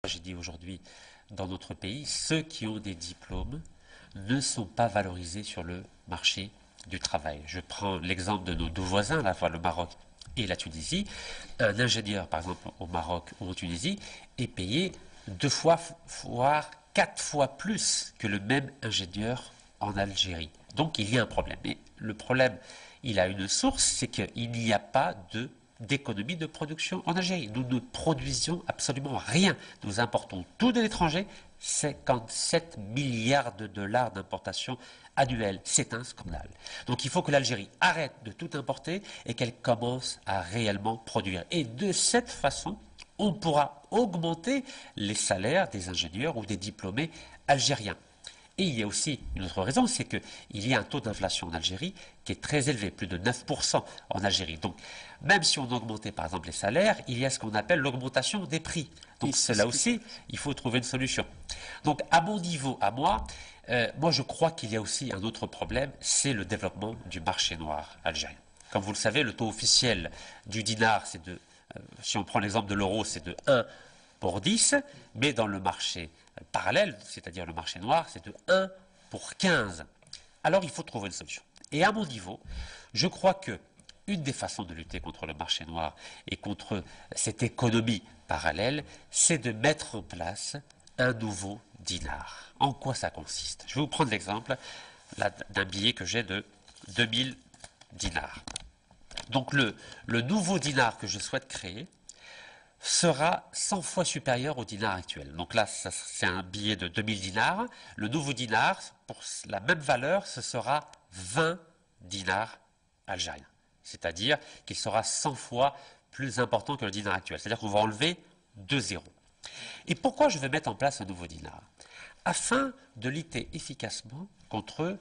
J'ai dit aujourd'hui, dans notre pays, ceux qui ont des diplômes ne sont pas valorisés sur le marché du travail. Je prends l'exemple de nos deux voisins, à la fois le Maroc et la Tunisie. Un ingénieur, par exemple, au Maroc ou en Tunisie, est payé 2 fois, voire 4 fois plus que le même ingénieur en Algérie. Donc il y a un problème. Et le problème, il a une source, c'est qu'il n'y a pas d'économie de production en Algérie. Nous ne produisions absolument rien. Nous importons tout de l'étranger, 57 milliards de dollars d'importation annuelle. C'est un scandale. Donc il faut que l'Algérie arrête de tout importer et qu'elle commence à réellement produire. Et de cette façon, on pourra augmenter les salaires des ingénieurs ou des diplômés algériens. Et il y a aussi une autre raison, c'est qu'il y a un taux d'inflation en Algérie qui est très élevé, plus de 9% en Algérie. Donc, même si on augmentait par exemple les salaires, il y a ce qu'on appelle l'augmentation des prix. Donc, cela aussi, il faut trouver une solution. Donc, à mon niveau, à moi, je crois qu'il y a aussi un autre problème, c'est le développement du marché noir algérien. Comme vous le savez, le taux officiel du dinar, c'est si on prend l'exemple de l'euro, c'est de 1 pour 10, mais dans le marché parallèle, c'est-à-dire le marché noir, c'est de 1 pour 15. Alors il faut trouver une solution. Et à mon niveau, je crois que une des façons de lutter contre le marché noir et contre cette économie parallèle, c'est de mettre en place un nouveau dinar. En quoi ça consiste? Je vais vous prendre l'exemple d'un billet que j'ai de 2000 dinars. Donc le nouveau dinar que je souhaite créer sera 100 fois supérieur au dinar actuel. Donc là, c'est un billet de 2000 dinars. Le nouveau dinar, pour la même valeur, ce sera 20 dinars algériens. C'est-à-dire qu'il sera 100 fois plus important que le dinar actuel. C'est-à-dire qu'on va enlever 2 zéros. Et pourquoi je vais mettre en place un nouveau dinar? Afin de lutter efficacement contre